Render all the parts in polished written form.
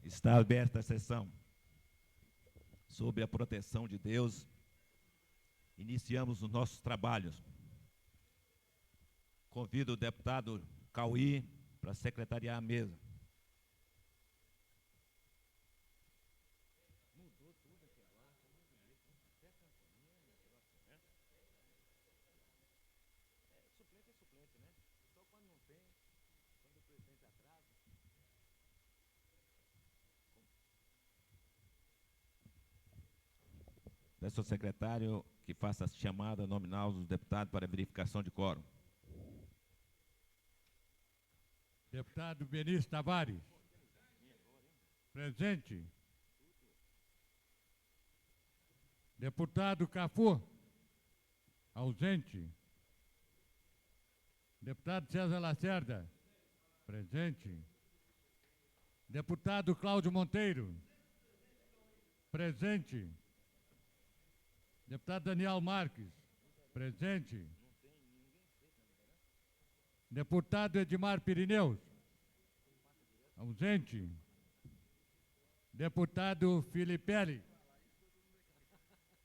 Está aberta a sessão. Sob a proteção de Deus, iniciamos os nossos trabalhos. Convido o deputado Cauí para secretariar a mesa. Mudou tudo aqui agora, até a campanha, né? Suplente é suplente, né? Só quando não tem, quando o presidente atrasa. Peço ao secretário que faça a chamada nominal dos deputados para verificação de quórum. Deputado Benício Tavares. Presente. Deputado Cafu. Ausente. Deputado César Lacerda. Presente. Deputado Cláudio Monteiro. Presente. Deputado Daniel Marques. Presente. Deputado Edmar Pirineus. Ausente. Deputado Filipelli.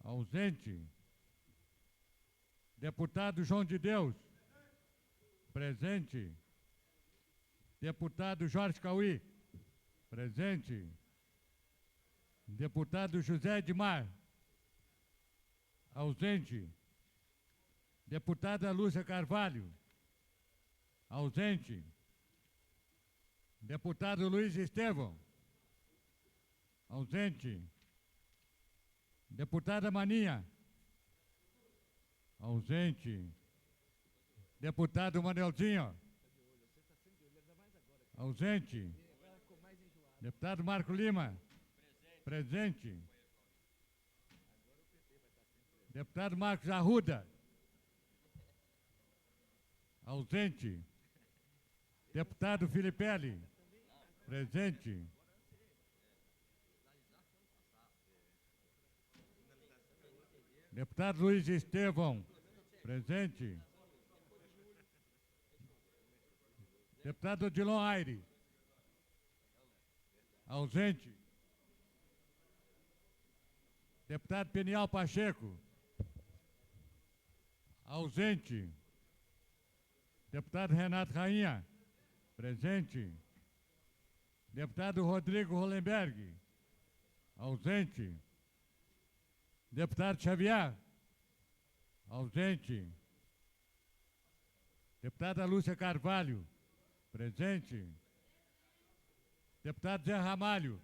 Ausente. Deputado João de Deus. Presente. Deputado Jorge Cauí. Presente. Deputado José Edmar. Ausente. Deputada Lúcia Carvalho. Ausente. Deputado Luiz Estevão. Ausente. Deputada Maninha. Ausente. Deputado Manelzinho. Ausente. Deputado Marco Lima. Presente. Deputado Marcos Arruda. Ausente. Deputado Filipelli. Presente. Deputado Luiz Estevão. Presente. Deputado Odilon Aires. Ausente. Deputado Peniel Pacheco. Ausente. Deputado Renato Rainha. Presente. Deputado Rodrigo Hollenberg. Ausente. Deputado Xavier. Ausente. Deputada Lúcia Carvalho. Presente. Deputado Zé Ramalho.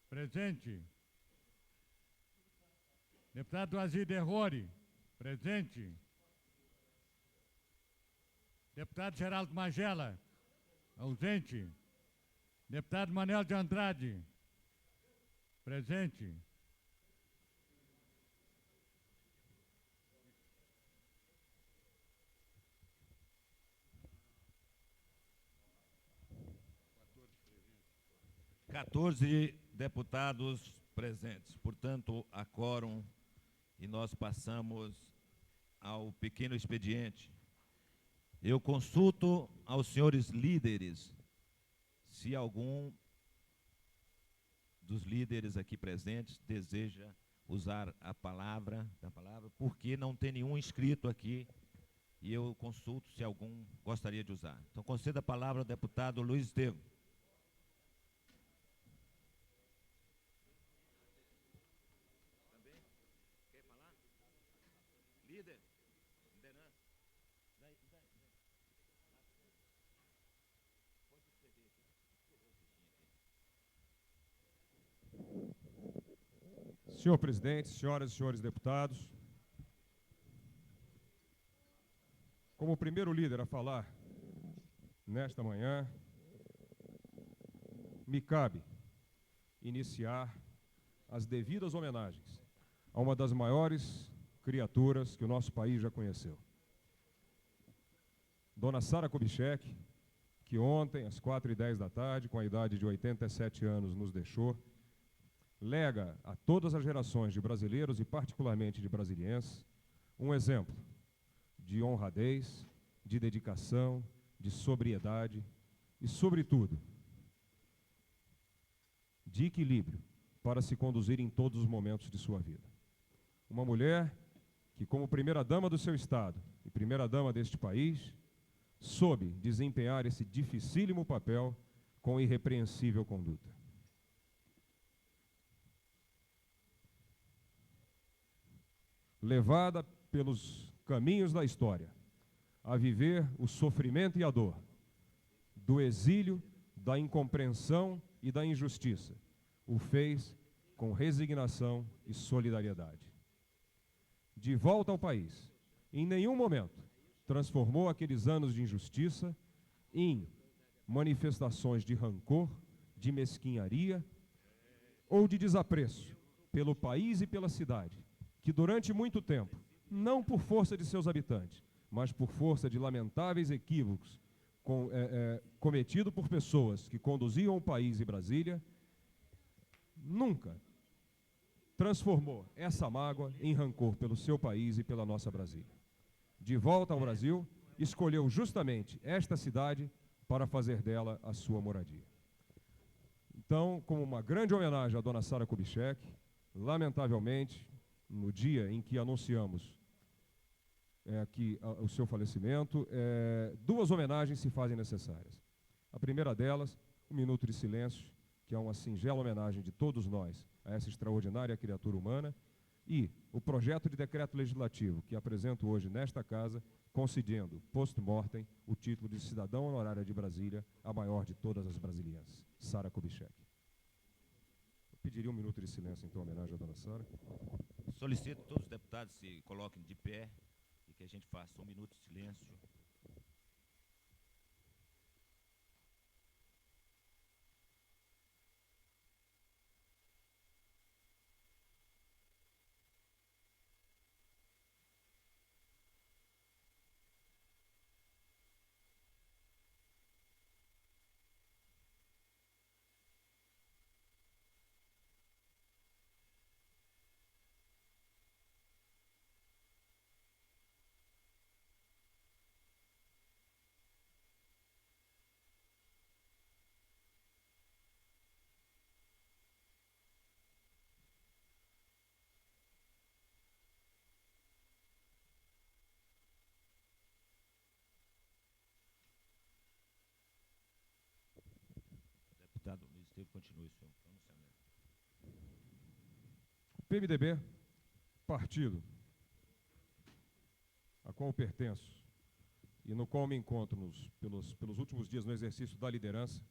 Presente. Deputado Azir Derrori. Presente. Deputado Geraldo Magela. Ausente. Deputado Manuel de Andrade. Presente. Quatorze deputados presentes. Portanto, há quórum e nós passamos ao pequeno expediente. Eu consulto aos senhores líderes, se algum dos líderes aqui presentes deseja usar a palavra, porque não tem nenhum inscrito aqui, e eu consulto se algum gostaria de usar. Então, conceda a palavra ao deputado Luiz Estevão. Também? Quer falar? Líder? Liderança? Senhor presidente, senhoras e senhores deputados, como o primeiro líder a falar nesta manhã, me cabe iniciar as devidas homenagens a uma das maiores criaturas que o nosso país já conheceu. Dona Sara Kubitschek, que ontem, às 4h10 da tarde, com a idade de 87 anos, nos deixou, lega a todas as gerações de brasileiros e particularmente de brasilienses um exemplo de honradez, de dedicação, de sobriedade e, sobretudo, de equilíbrio para se conduzir em todos os momentos de sua vida. Uma mulher que, como primeira-dama do seu Estado e primeira-dama deste país, soube desempenhar esse dificílimo papel com irrepreensível conduta. Levada pelos caminhos da história a viver o sofrimento e a dor do exílio, da incompreensão e da injustiça, o fez com resignação e solidariedade. De volta ao país, em nenhum momento transformou aqueles anos de injustiça em manifestações de rancor, de mesquinharia ou de desapreço pelo país e pela cidade, que durante muito tempo, não por força de seus habitantes, mas por força de lamentáveis equívocos cometidos por pessoas que conduziam o país e Brasília, nunca transformou essa mágoa em rancor pelo seu país e pela nossa Brasília. De volta ao Brasil, escolheu justamente esta cidade para fazer dela a sua moradia. Então, como uma grande homenagem à dona Sara Kubitschek, lamentavelmente, no dia em que anunciamos aqui o seu falecimento, duas homenagens se fazem necessárias. A primeira delas, um minuto de silêncio, que é uma singela homenagem de todos nós a essa extraordinária criatura humana, e o projeto de decreto legislativo que apresento hoje nesta casa, concedendo, post-mortem, o título de cidadão honorária de Brasília, a maior de todas as brasilienses, Sara Kubitschek. Eu pediria um minuto de silêncio, então, em homenagem à dona Sara. Solicito que todos os deputados se coloquem de pé e que a gente faça um minuto de silêncio. Deputado Luiz Estevam, continue o seu pronunciamento. O PMDB, partido a qual eu pertenço e no qual me encontro pelos últimos dias no exercício da liderança,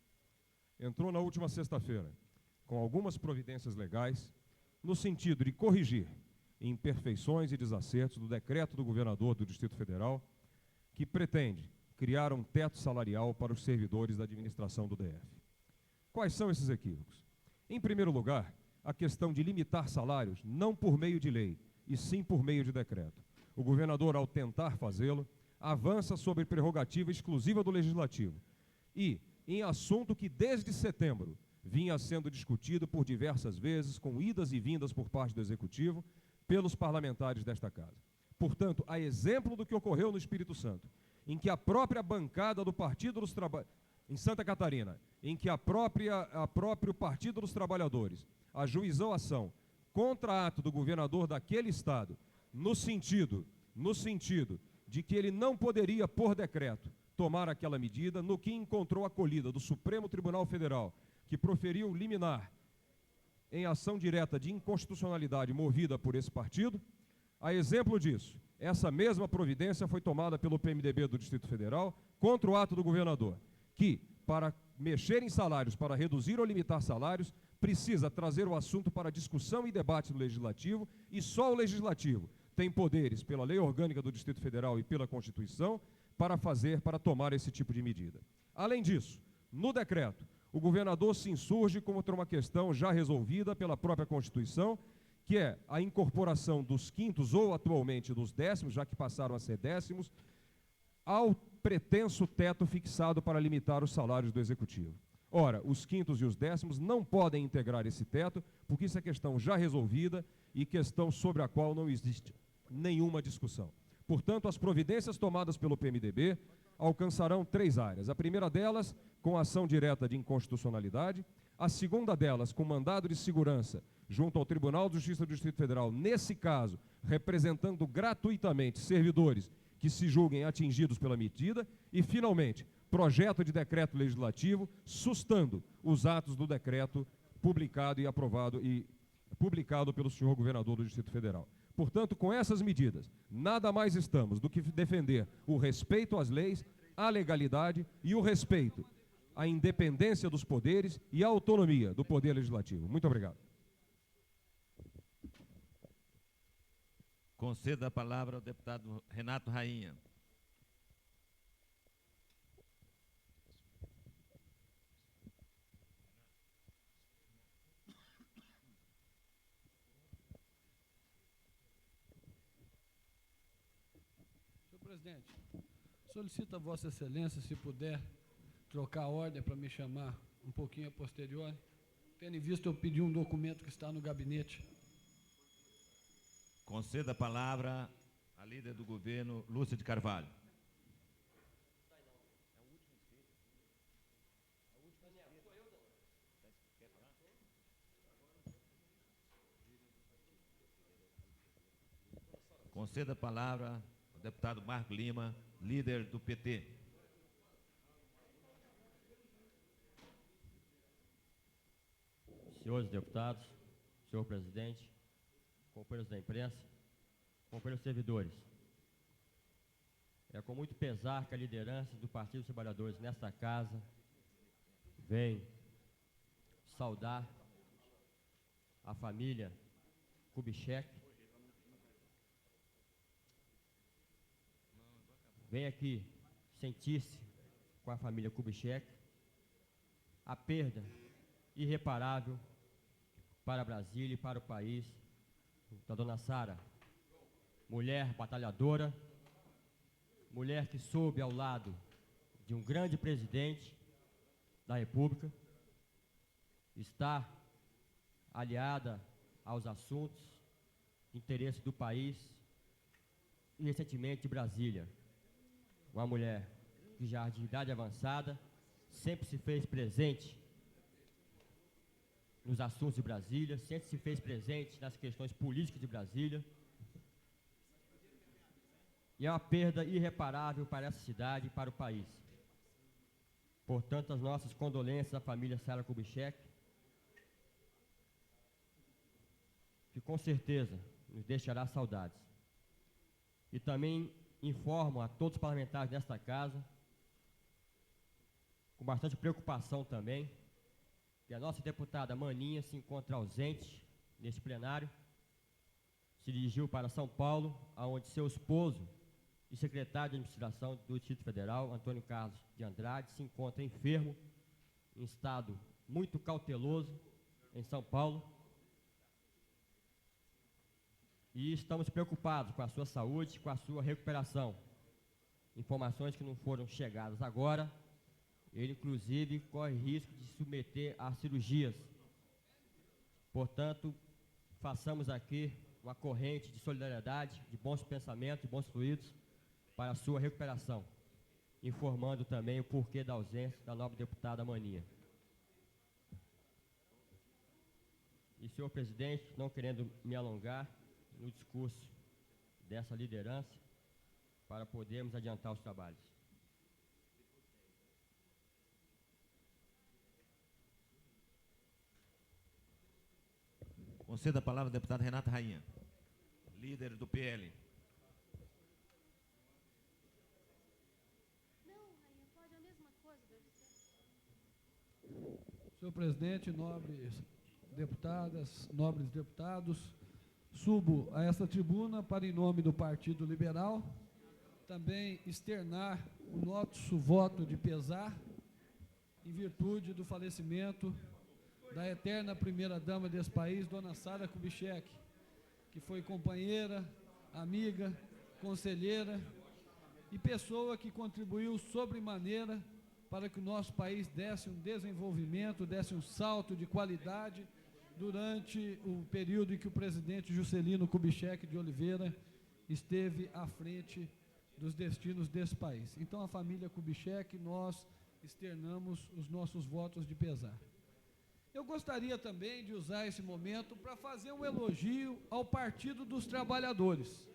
entrou na última sexta-feira com algumas providências legais no sentido de corrigir imperfeições e desacertos do decreto do governador do Distrito Federal que pretende criar um teto salarial para os servidores da administração do DF. Quais são esses equívocos? Em primeiro lugar, a questão de limitar salários não por meio de lei, e sim por meio de decreto. O governador, ao tentar fazê-lo, avança sobre prerrogativa exclusiva do Legislativo e, em assunto que desde setembro vinha sendo discutido por diversas vezes, com idas e vindas por parte do Executivo, pelos parlamentares desta Casa. Portanto, a exemplo do que ocorreu no Espírito Santo, em que a própria bancada do Partido dos Trabalhadores, em Santa Catarina, em que o próprio Partido dos Trabalhadores ajuizou ação contra ato do governador daquele estado, no sentido de que ele não poderia, por decreto, tomar aquela medida, no que encontrou acolhida do Supremo Tribunal Federal, que proferiu liminar em ação direta de inconstitucionalidade movida por esse partido. A exemplo disso, essa mesma providência foi tomada pelo PMDB do Distrito Federal contra o ato do governador, que, para mexer em salários, para reduzir ou limitar salários, precisa trazer o assunto para discussão e debate do Legislativo, e só o Legislativo tem poderes pela Lei Orgânica do Distrito Federal e pela Constituição para tomar esse tipo de medida. Além disso, no decreto, o governador se insurge contra uma questão já resolvida pela própria Constituição, que é a incorporação dos quintos ou atualmente dos décimos, já que passaram a ser décimos, ao pretenso teto fixado para limitar os salários do Executivo. Ora, os quintos e os décimos não podem integrar esse teto, porque isso é questão já resolvida e questão sobre a qual não existe nenhuma discussão. Portanto, as providências tomadas pelo PMDB, alcançarão 3 áreas. A primeira delas, com ação direta de inconstitucionalidade. A segunda delas, com mandado de segurança junto ao Tribunal de Justiça do Distrito Federal, nesse caso, representando gratuitamente servidores que se julguem atingidos pela medida. E, finalmente, projeto de decreto legislativo sustando os atos do decreto publicado e aprovado e publicado pelo senhor governador do Distrito Federal. Portanto, com essas medidas, nada mais estamos do que defender o respeito às leis, à legalidade e o respeito à independência dos poderes e à autonomia do Poder Legislativo. Muito obrigado. Conceda a palavra ao deputado Renato Rainha. Senhor presidente, solicito a Vossa Excelência, se puder, trocar a ordem para me chamar um pouquinho a posteriori. Tendo em vista, eu pedi um documento que está no gabinete. Conceda a palavra à líder do governo, Lúcia de Carvalho. Conceda a palavra ao deputado Marco Lima, líder do PT. Senhores deputados, senhor presidente, companheiros da imprensa, companheiros servidores, é com muito pesar que a liderança do Partido dos Trabalhadores nesta casa vem saudar a família Kubitschek. Vem aqui sentir-se com a família Kubitschek a perda irreparável para Brasília e para o país da dona Sara, mulher batalhadora, mulher que soube ao lado de um grande presidente da República, estar aliada aos assuntos de interesse do país e recentemente de Brasília. Uma mulher que já de idade avançada sempre se fez presente nos assuntos de Brasília, sempre se fez presente nas questões políticas de Brasília. E é uma perda irreparável para essa cidade e para o país. Portanto, as nossas condolências à família Sara Kubitschek, que com certeza nos deixará saudades. E também informo a todos os parlamentares desta casa, com bastante preocupação também, que a nossa deputada Maninha se encontra ausente neste plenário, se dirigiu para São Paulo, onde seu esposo e secretário de administração do Distrito Federal, Antônio Carlos de Andrade, se encontra enfermo, em estado muito cauteloso, em São Paulo. E estamos preocupados com a sua saúde, com a sua recuperação. Informações que não foram chegadas agora, ele inclusive corre risco de se submeter a cirurgias. Portanto, façamos aqui uma corrente de solidariedade, de bons pensamentos, de bons fluidos, para a sua recuperação, informando também o porquê da ausência da nobre deputada Maninha. E, senhor presidente, não querendo me alongar no discurso dessa liderança, para podermos adiantar os trabalhos. Conceda a palavra ao deputado Renato Rainha, líder do PL. Senhor presidente, nobres deputadas, nobres deputados, subo a esta tribuna para, em nome do Partido Liberal, também externar o nosso voto de pesar em virtude do falecimento da eterna primeira-dama desse país, dona Sara Kubitschek, que foi companheira, amiga, conselheira e pessoa que contribuiu sobremaneira para que o nosso país desse um desenvolvimento, desse um salto de qualidade durante o período em que o presidente Juscelino Kubitschek de Oliveira esteve à frente dos destinos desse país. Então, a família Kubitschek, nós externamos os nossos votos de pesar. Eu gostaria também de usar esse momento para fazer um elogio ao Partido dos Trabalhadores.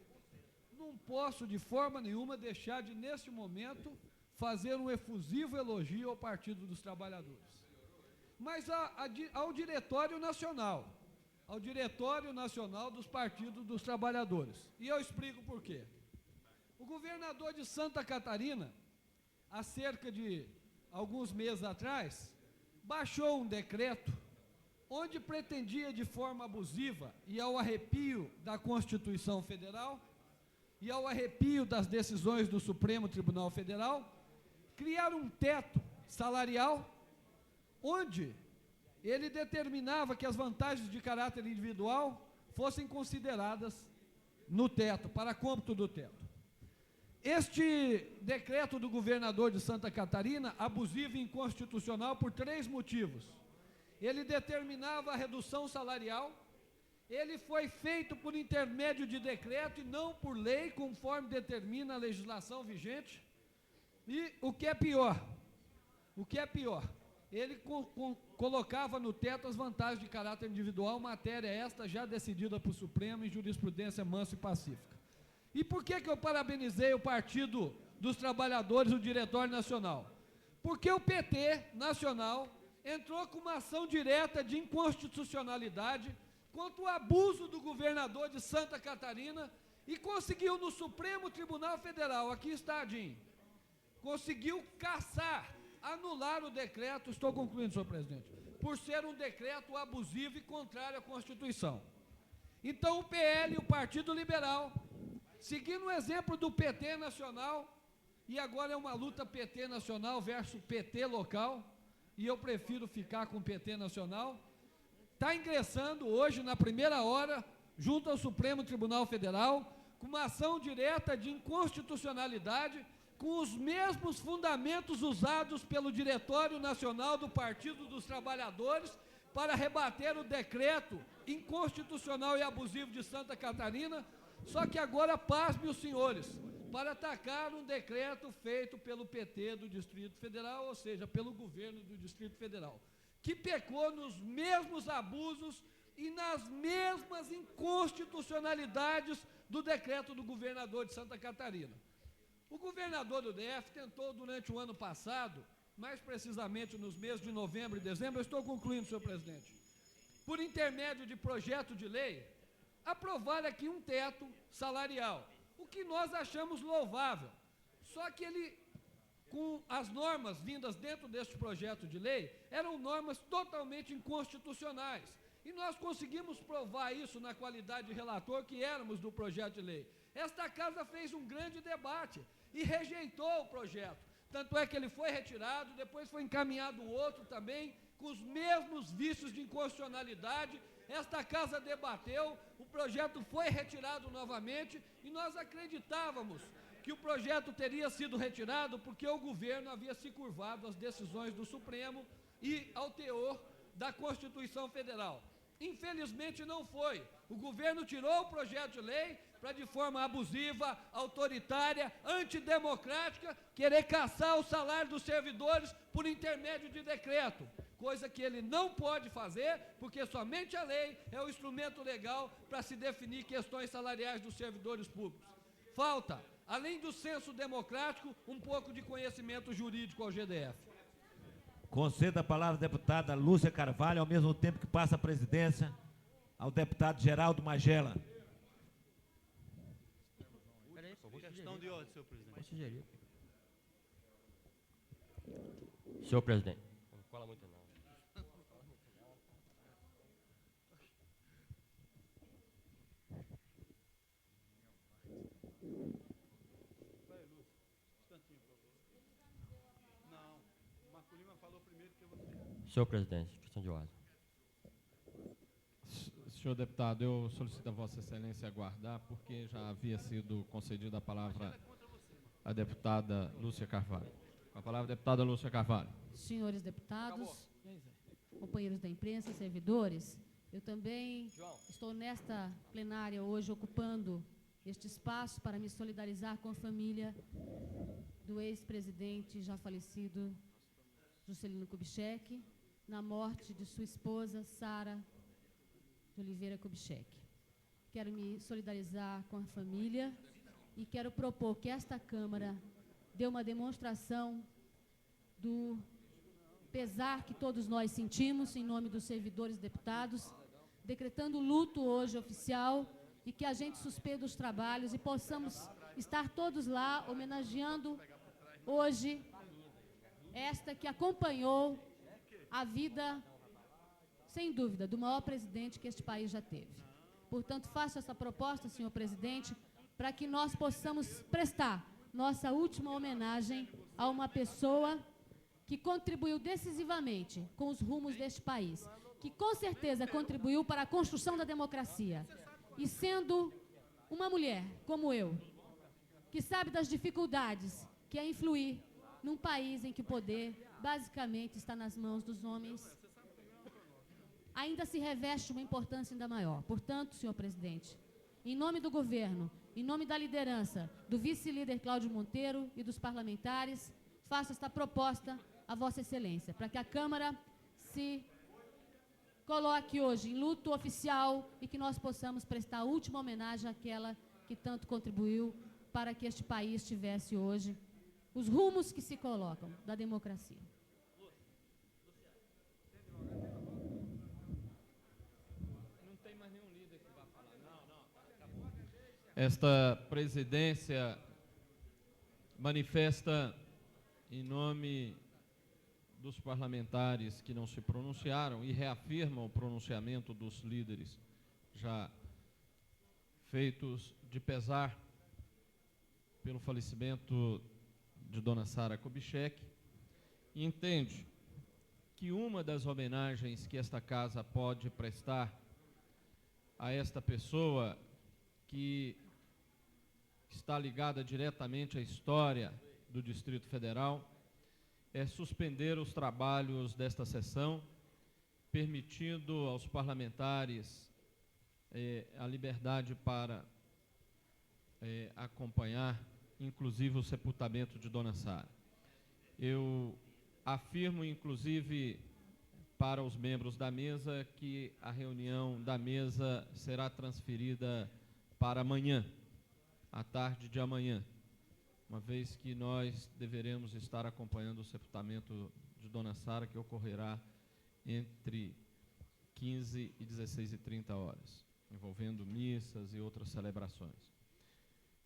Não posso, de forma nenhuma, deixar de, neste momento, fazer um efusivo elogio ao Partido dos Trabalhadores. Mas ao Diretório Nacional, dos Partidos dos Trabalhadores. E eu explico por quê. O governador de Santa Catarina, há cerca de alguns meses atrás, baixou um decreto onde pretendia, de forma abusiva e ao arrepio da Constituição Federal e ao arrepio das decisões do Supremo Tribunal Federal, criar um teto salarial onde ele determinava que as vantagens de caráter individual fossem consideradas no teto, para cômputo do teto. Este decreto do governador de Santa Catarina, abusivo e inconstitucional por 3 motivos. Ele determinava a redução salarial, ele foi feito por intermédio de decreto e não por lei, conforme determina a legislação vigente. E o que é pior, ele colocava no teto as vantagens de caráter individual, matéria esta já decidida por Supremo em jurisprudência mansa e pacífica. E por que eu parabenizei o Partido dos Trabalhadores, o Diretório Nacional? Porque o PT Nacional entrou com uma ação direta de inconstitucionalidade contra o abuso do governador de Santa Catarina e conseguiu no Supremo Tribunal Federal, aqui está, Adin, conseguiu cassar, anular o decreto, estou concluindo, senhor presidente, por ser um decreto abusivo e contrário à Constituição. Então o PL, o Partido Liberal, seguindo o exemplo do PT nacional, e agora é uma luta PT nacional versus PT local, e eu prefiro ficar com o PT nacional, está ingressando hoje, na primeira hora, junto ao Supremo Tribunal Federal, com uma ação direta de inconstitucionalidade, com os mesmos fundamentos usados pelo Diretório Nacional do Partido dos Trabalhadores para rebater o decreto inconstitucional e abusivo de Santa Catarina, só que agora, pasmem os senhores, para atacar um decreto feito pelo PT do Distrito Federal, ou seja, pelo governo do Distrito Federal, que pecou nos mesmos abusos e nas mesmas inconstitucionalidades do decreto do governador de Santa Catarina. O governador do DF tentou durante o ano passado, mais precisamente nos meses de novembro e dezembro, eu estou concluindo, senhor presidente, por intermédio de projeto de lei, aprovar aqui um teto salarial, o que nós achamos louvável. Só que ele, com as normas vindas dentro deste projeto de lei, eram normas totalmente inconstitucionais. E nós conseguimos provar isso na qualidade de relator que éramos do projeto de lei. Esta casa fez um grande debate e rejeitou o projeto. Tanto é que ele foi retirado, depois foi encaminhado outro também, com os mesmos vícios de inconstitucionalidade. Esta casa debateu, o projeto foi retirado novamente e nós acreditávamos que o projeto teria sido retirado porque o governo havia se curvado às decisões do Supremo e ao teor da Constituição Federal. Infelizmente não foi. O governo tirou o projeto de lei para, de forma abusiva, autoritária, antidemocrática, querer caçar o salário dos servidores por intermédio de decreto, coisa que ele não pode fazer, porque somente a lei é o instrumento legal para se definir questões salariais dos servidores públicos. Falta, além do senso democrático, um pouco de conhecimento jurídico ao GDF. Conceda a palavra à deputada Lúcia Carvalho, ao mesmo tempo que passa a presidência ao deputado Geraldo Magela. Questão de ordem, senhor presidente. Senhor presidente, não fala muito não. Vai, Lúcio, instantinho, por favor. Não, o Marco Lima falou primeiro que você. Senhor presidente, questão de ordem. Senhor deputado, eu solicito a Vossa Excelência aguardar, porque já havia sido concedida a palavra à deputada Lúcia Carvalho. Com a palavra, a deputada Lúcia Carvalho. Senhores deputados, companheiros da imprensa, servidores, eu também estou nesta plenária hoje ocupando este espaço para me solidarizar com a família do ex-presidente já falecido Juscelino Kubitschek, na morte de sua esposa, Sara de Oliveira Kubitschek. Quero me solidarizar com a família e quero propor que esta Câmara dê uma demonstração do pesar que todos nós sentimos em nome dos servidores deputados, decretando luto hoje oficial e que a gente suspenda os trabalhos e possamos estar todos lá homenageando hoje esta que acompanhou a vida, sem dúvida, do maior presidente que este país já teve. Portanto, faço essa proposta, senhor presidente, para que nós possamos prestar nossa última homenagem a uma pessoa que contribuiu decisivamente com os rumos deste país, que com certeza contribuiu para a construção da democracia. E sendo uma mulher, como eu, que sabe das dificuldades que é influir num país em que o poder basicamente está nas mãos dos homens, ainda se reveste uma importância ainda maior. Portanto, senhor presidente, em nome do governo, em nome da liderança do vice-líder Cláudio Monteiro e dos parlamentares, faço esta proposta a Vossa Excelência, para que a Câmara se coloque hoje em luto oficial e que nós possamos prestar a última homenagem àquela que tanto contribuiu para que este país tivesse hoje os rumos que se colocam da democracia. Não tem mais nenhum líder que vai falar. Não. Esta presidência manifesta em nome dos parlamentares que não se pronunciaram e reafirma o pronunciamento dos líderes já feitos de pesar pelo falecimento de Dona Sara Kubitschek, e entende que uma das homenagens que esta casa pode prestar a esta pessoa que está ligada diretamente à história do Distrito Federal é suspender os trabalhos desta sessão, permitindo aos parlamentares a liberdade para acompanhar, inclusive, o sepultamento de Dona Sara. Eu afirmo, inclusive, para os membros da mesa, que a reunião da mesa será transferida para amanhã, à tarde de amanhã, uma vez que nós deveremos estar acompanhando o sepultamento de Dona Sara, que ocorrerá entre 15 e 16h30 horas, envolvendo missas e outras celebrações.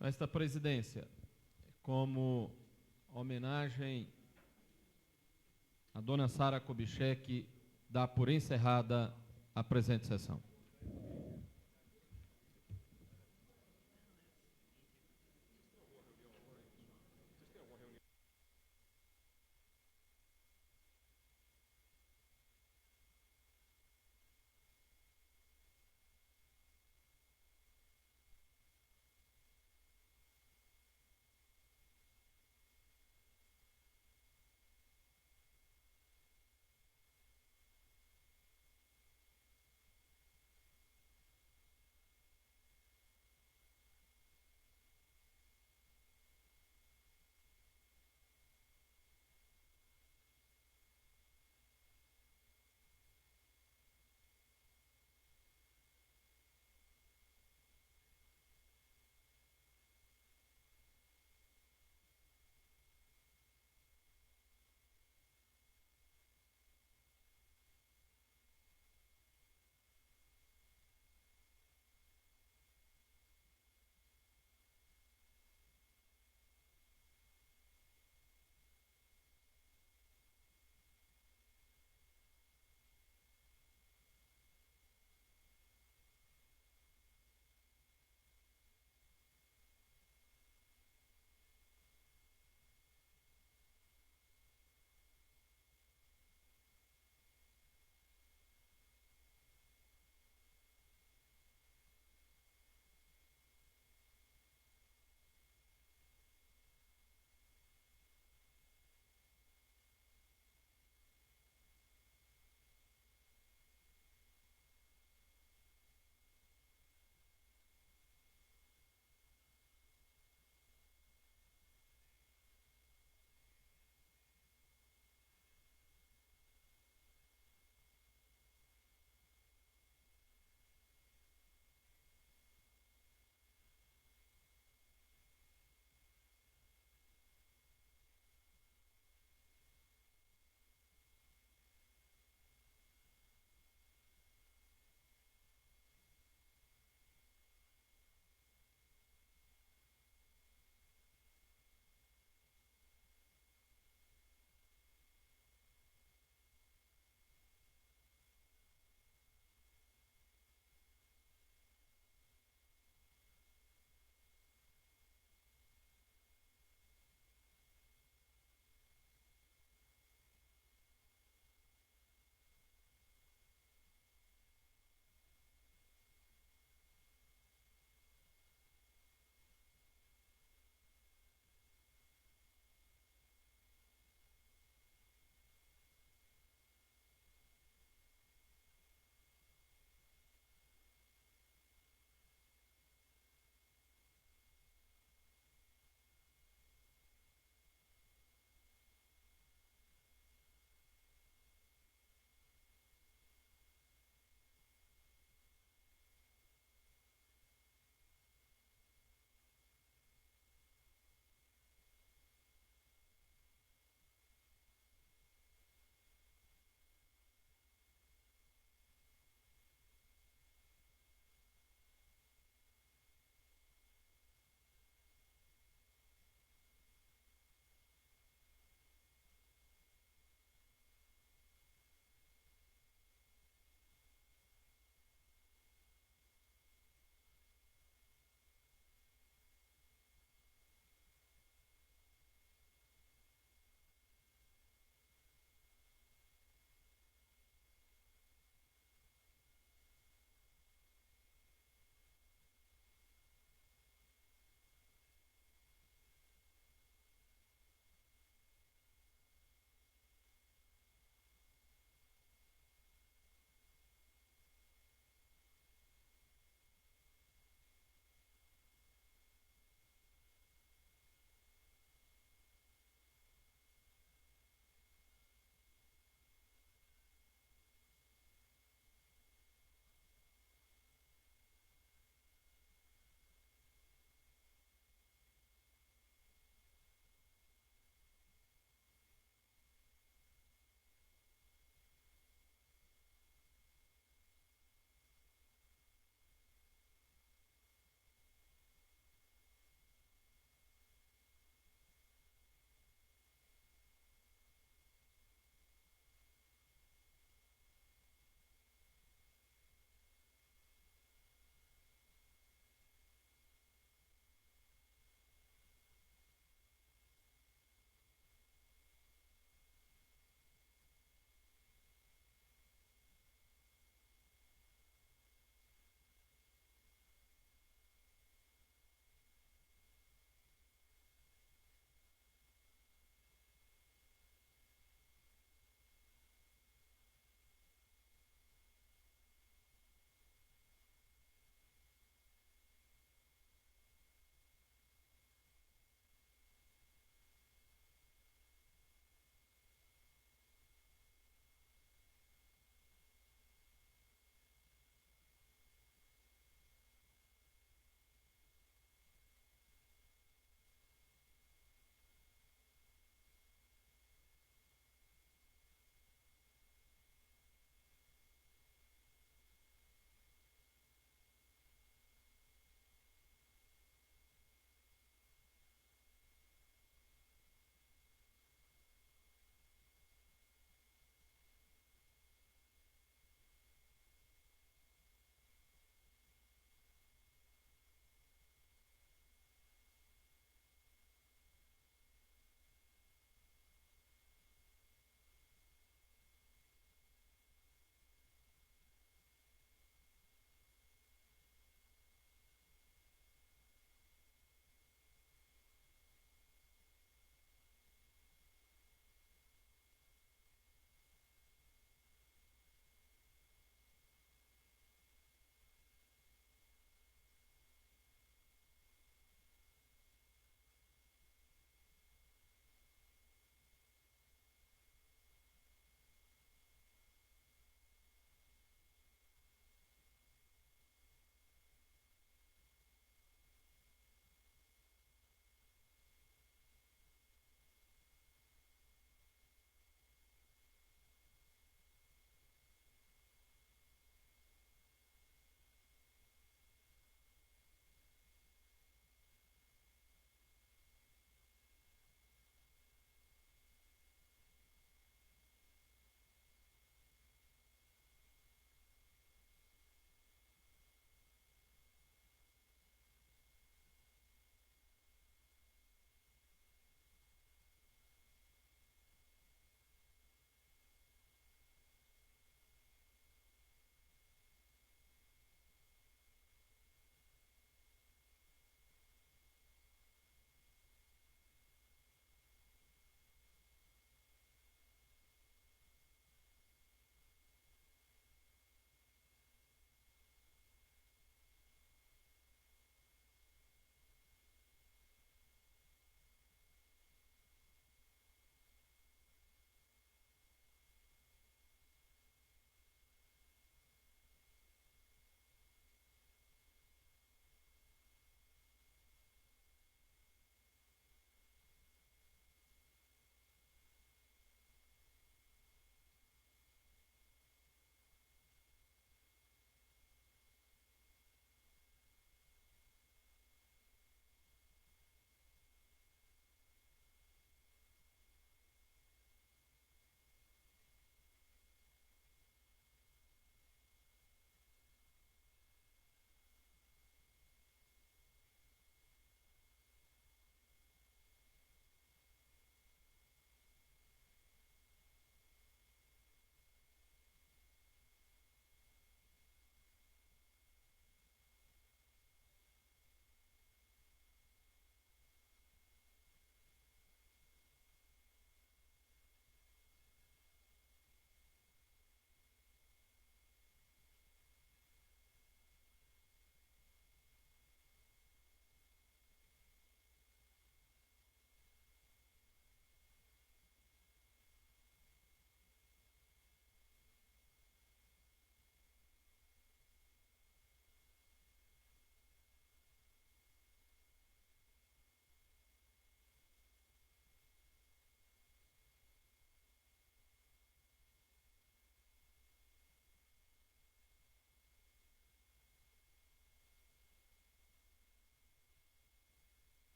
Esta presidência, como homenagem a Dona Sara Kubitschek, dá por encerrada a presente sessão.